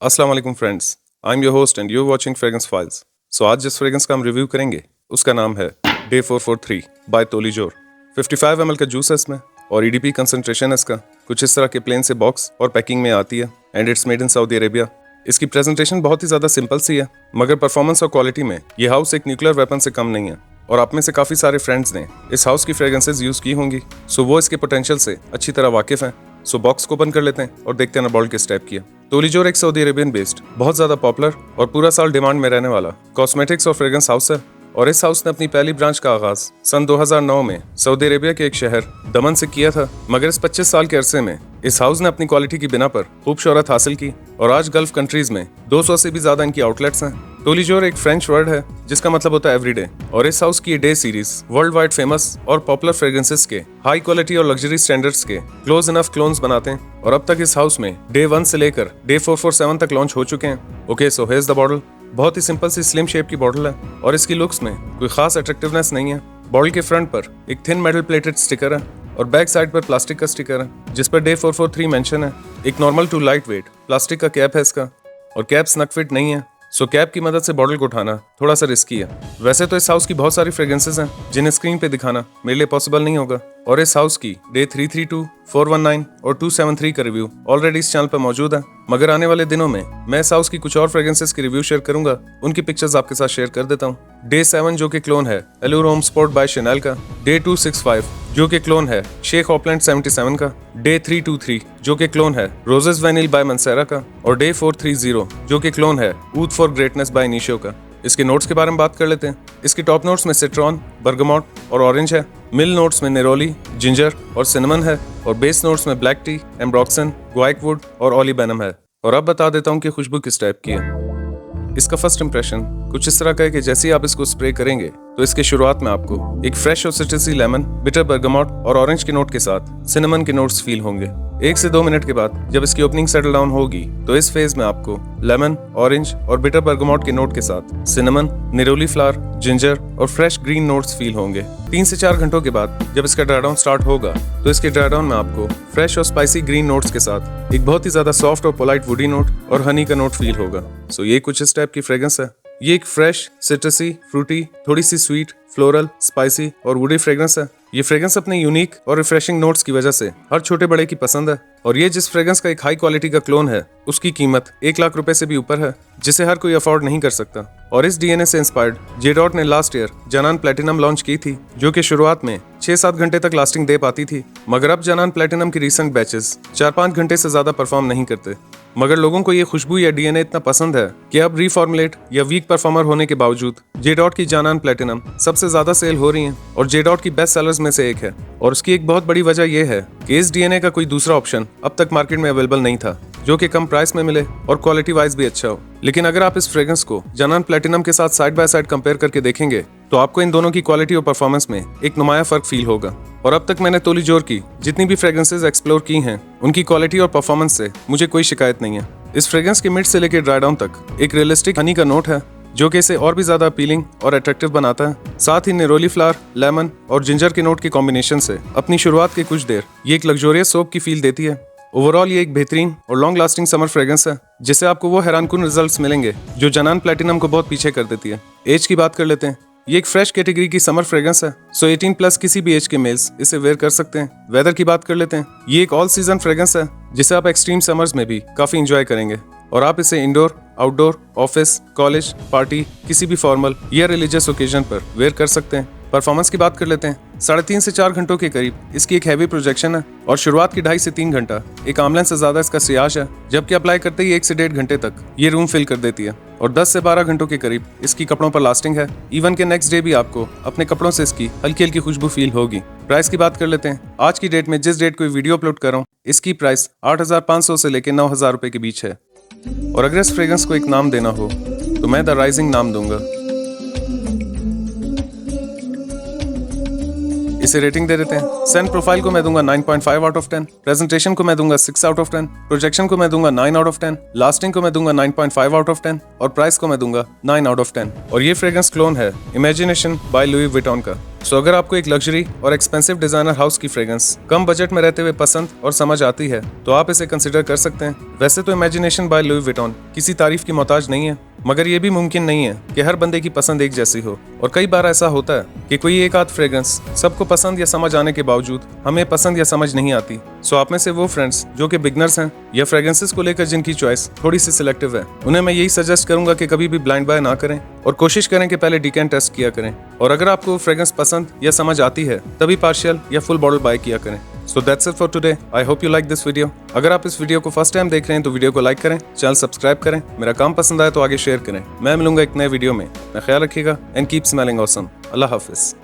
अस्सलाम वालेकुम friends, I am your host and you are watching fragrance files. So आज जिस फ्रेग्रेंस का हम रिव्यू करेंगे उसका नाम है डे 443 बाय तोलीजोर। 55 ml का जूस है इसमें और EDP कंसंट्रेशन है इसका कुछ इस तरह के प्लेन से बॉक्स और पैकिंग में आती है and it's made in Saudi Arabia. इसकी प्रेजेंटेशन बहुत ही ज़्यादा सिंपल सी है, मगर परफॉर्मेंस और क्वालिटी में ये हाउस एक न्यूक्लियर वेपन से कम नहीं है। और आप में से काफ़ी सारे फ्रेंड्स ने इस हाउस की फ्रेग्रेंसेज यूज़ की होंगी, सो वो इसके पोटेंशियल से अच्छी तरह वाकिफ़ हैं। सो बॉक्स को ओपन कर लेते हैं और देखते हैं ना बॉटल किस टाइप की है। तोलीजोर एक सऊदी अरेबियन बेस्ड बहुत ज़्यादा पॉपुलर और पूरा साल डिमांड में रहने वाला कॉस्मेटिक्स और फ्रेग्रेंस हाउस है। और इस हाउस ने अपनी पहली ब्रांच का आगाज सन 2009 में सऊदी अरेबिया के एक शहर दमन से किया था, मगर इस 25 साल के अरसे में इस हाउस ने अपनी क्वालिटी की बिना पर खूब शोहरत हासिल की और आज गल्फ कंट्रीज में 200 से भी ज्यादा इनकी आउटलेट्स हैं। तोलीजोर एक फ्रेंच वर्ड है जिसका मतलब होता है एवरीडे, और इस हाउस की day series world wide famous और पॉपुलर फ्रेग्रेंसेस के हाई क्वालिटी और लग्जरी स्टैंडर्ड्स के क्लोज इनफ क्लोन्स बनाते हैं। और अब तक इस हाउस में डे 1 से लेकर डे 447 तक लॉन्च हो चुके हैं। Okay, so here's the bottle. बहुत ही सिंपल सी स्लिम शेप की बॉटल है और इसकी लुक्स में कोई खास अट्रैक्टिवनेस नहीं है। बॉटल के फ्रंट पर एक थिन मेटल प्लेटेड स्टिकर है और बैक साइड पर प्लास्टिक का स्टिकर है जिस पर डे 443 मेंशन है। एक normal to light weight plastic का कैप है इसका और कैप स्नक फिट नहीं है, सो कैप की मदद से बॉटल को उठाना थोड़ा सा रिस्की है। वैसे तो इस हाउस की बहुत सारी फ्रेग्रेंसेस हैं जिन्हें स्क्रीन पे दिखाना मेरे लिए पॉसिबल नहीं होगा, और इस हाउस की डे 332, 419 और 273 का रिव्यू ऑलरेडी इस चैनल पर मौजूद है। मगर आने वाले दिनों में मैं इस हाउस की कुछ और फ्रेग्रेंसेस की रिव्यू शेयर करूंगा, उनकी पिक्चर्स आपके साथ शेयर कर देता हूँ। डे 7 जो कि क्लोन है एलूर होम स्पोर्ट बाय शैनेल का, डे 265 जो कि क्लोन है शेख ऑपलैंड 77 का, डे 323 जो कि क्लोन है रोजेस वैनिल बाय मंसेरा का, और डे 430 जो कि क्लोन है ऊद फॉर ग्रेटनेस बाय निशो का। इसके नोट्स के बारे में बात कर लेते हैं। इसकी टॉप नोट्स में सिट्रॉन, बर्गमोट और ऑरेंज है। मिल नोट्स में नेरोली, जिंजर और सिनेमन है, और बेस नोट्स में ब्लैक टी, एम्ब्रॉक्सन, ग्वाइक वुड और ओलिबेनम है। और अब बता देता हूँ कि खुशबू किस टाइप की है। इसका फर्स्ट इंप्रेशन कुछ इस तरह का है कि जैसे ही आप इसको स्प्रे करेंगे तो इसके शुरुआत में आपको एक फ्रेश और सिट्रसी लेमन, बिटर बर्गमोट और ऑरेंज के नोट के साथ सिनेमन के नोट्स फील होंगे। 1 से 2 मिनट के बाद जब इसकी ओपनिंग सेटल डाउन होगी तो इस फेज में आपको लेमन, ऑरेंज और बिटर बर्गमोट के नोट के साथ सिनेमन, निरोली फ्लावर, जिंजर और फ्रेश ग्रीन नोट्स फील होंगे। 3 से 4 घंटों के बाद जब इसका ड्राई डाउन स्टार्ट होगा तो इसके ड्राई डाउन में आपको फ्रेश और स्पाइसी ग्रीन नोट्स के साथ एक बहुत ही ज्यादा सॉफ्ट और पोलाइट वुडी नोट और हनी का नोट फील होगा। सो ये कुछ इस टाइप की फ्रेग्रेंस है। ये एक फ्रेश, सिट्रसी, फ्रूटी, थोड़ी सी स्वीट, फ्लोरल, स्पाइसी और वुडी फ्रेग्रेंस है। ये फ्रेग्रेंस अपने यूनिक और रिफ्रेशिंग नोट्स की वजह से हर छोटे बड़े की पसंद है। और ये जिस फ्रेग्रेंस का एक हाई क्वालिटी का क्लोन है उसकी कीमत 1 लाख रुपए से भी ऊपर है, जिसे हर कोई अफोर्ड नहीं कर सकता। और इस DNA से इंस्पायर्ड J.Dot ने लास्ट ईयर जनान प्लेटिनम लॉन्च की थी, जो कि शुरुआत में 6-7 घंटे तक लास्टिंग दे पाती थी, मगर अब जनान प्लेटिनम की रीसेंट बैचेस 4-5 घंटे से ज्यादा परफॉर्म नहीं करते। मगर लोगों को ये खुशबू या DNA इतना पसंद है कि अब रीफॉर्मुलेट या वीक परफॉर्मर होने के बावजूद J.Dot की जानान प्लेटिनम सबसे ज्यादा सेल हो रही है और J.Dot की बेस्ट सेलर्स में से एक है। और उसकी एक बहुत बड़ी वजह यह है कि इस DNA का कोई दूसरा ऑप्शन अब तक मार्केट में अवेलेबल नहीं था जो कि कम प्राइस में मिले और क्वालिटी वाइज भी अच्छा हो। लेकिन अगर आप इस फ्रेग्रेंस को जानान प्लेटिनम के साथ साइड बाय साइड कंपेयर करके देखेंगे तो आपको इन दोनों की क्वालिटी और परफॉर्मेंस में एक नुमाया फर्क फील होगा। और अब तक मैंने तोलीजोर की जितनी भी फ्रेग्रेंसेज एक्सप्लोर की हैं उनकी क्वालिटी और परफॉर्मेंस से मुझे कोई शिकायत नहीं है। इस फ्रेग्रेंस के मिड से लेकर ड्राई डाउन तक एक रियलिस्टिक हनी का नोट है जो कि इसे और भी ज्यादा अपीलिंग और अट्रैक्टिव बनाता है। साथ ही निरोली फ्लावर, लेमन और जिंजर के नोट के कॉम्बिनेशन से अपनी शुरुआत के कुछ देर ये एक लग्जोरियस सोप की फील देती है। ओवरऑल ये एक बेहतरीन और लॉन्ग लास्टिंग समर फ्रेग्रेंस है जिससे आपको वो हैरानकुन रिजल्ट्स मिलेंगे जो जनान प्लेटिनम को बहुत पीछे कर देती है। एज की बात कर लेते हैं। ये एक फ्रेश कैटेगरी की समर फ्रेग्रेंस है, सो 18+ किसी भी एज के मेल्स इसे वेयर कर सकते हैं। वेदर की बात कर लेते हैं। ये एक ऑल सीजन फ्रेग्रेंस है जिसे आप एक्सट्रीम समर्स में भी काफी इंजॉय करेंगे और आप इसे indoor, outdoor, office, college, party, किसी भी फॉर्मल या रिलीजियस ओकेजन पर वेयर कर सकते हैं। परफॉर्मेंस की बात कर लेते हैं। 3.5 से 4 घंटों के करीब इसकी एक हैवी प्रोजेक्शन है और शुरुआत की 2.5 से 3 घंटा एक आमलन से ज्यादा इसका सियाज है, जबकि अप्लाई करते ही 1 से 1.5 घंटे तक ये रूम फिल कर देती है। और 10 से 12 घंटों के करीब इसकी कपड़ों पर लास्टिंग है। इवन के नेक्स्ट डे भी आपको अपने कपड़ों से इसकी हल्की हल्की खुशबू फील होगी। प्राइस की बात कर लेते हैं। आज की डेट में जिस डेट कोई वीडियो अपलोड कर रहा हूँ इसकी प्राइस 8,500 से लेकर 9,000 रुपए के बीच है। और अगर इस फ्रेग्रेंस को एक नाम देना हो तो मैं द राइजिंग नाम दूंगा। इसे रेटिंग दे देते हैं। सेंट प्रोफाइल को मैं दूंगा 9.5 आउट ऑफ 10, प्रेजेंटेशन को मैं दूंगा 6 आउट ऑफ 10, प्रोजेक्शन को मैं दूंगा 9 आउट ऑफ 10, लास्टिंग को मैं दूंगा 9.5 आउट ऑफ 10 और प्राइस को मैं दूंगा 9 आउट ऑफ 10। और ये फ्रेग्रेंस क्लोन है इमेजिनेशन बाय लुई विटॉन का, सो अगर आपको एक लग्जरी और एक्सपेंसिव डिजाइनर हाउस की फ्रेग्रेंस कम बजट में रहते हुए पसंद और समझ आती है तो आप इसे कंसिडर कर सकते हैं। वैसे तो इमेजिनेशन बाय लुई विटॉन किसी तारीफ की मोहताज नहीं है, मगर ये भी मुमकिन नहीं है कि हर बंदे की पसंद एक जैसी हो। और कई बार ऐसा होता है कि कोई एक आध फ्रेग्रेंस सबको पसंद या समझ आने के बावजूद हमें पसंद या समझ नहीं आती। सो आप में से वो फ्रेंड्स जो कि बिगनर्स हैं या फ्रेग्रेंसेस को लेकर जिनकी चॉइस थोड़ी सी सिलेक्टिव है, उन्हें मैं यही सजेस्ट करूंगा कि कभी भी ब्लाइंड बाय ना करें और कोशिश करें कि पहले डीकैंट टेस्ट किया करें। और अगर आपको फ्रेग्रेंस पसंद या समझ आती है तभी पार्शियल या फुल बॉटल बाय किया करें। So that's it for today. I hope you like this video. अगर आप इस वीडियो को फर्स्ट टाइम देख रहे हैं तो वीडियो को लाइक करें, चैनल सब्सक्राइब करें, मेरा काम पसंद आए तो आगे शेयर करें। मैं मिलूंगा एक नए वीडियो में। अपना ख्याल रखिएगा and keep smelling awesome. Allah Hafiz.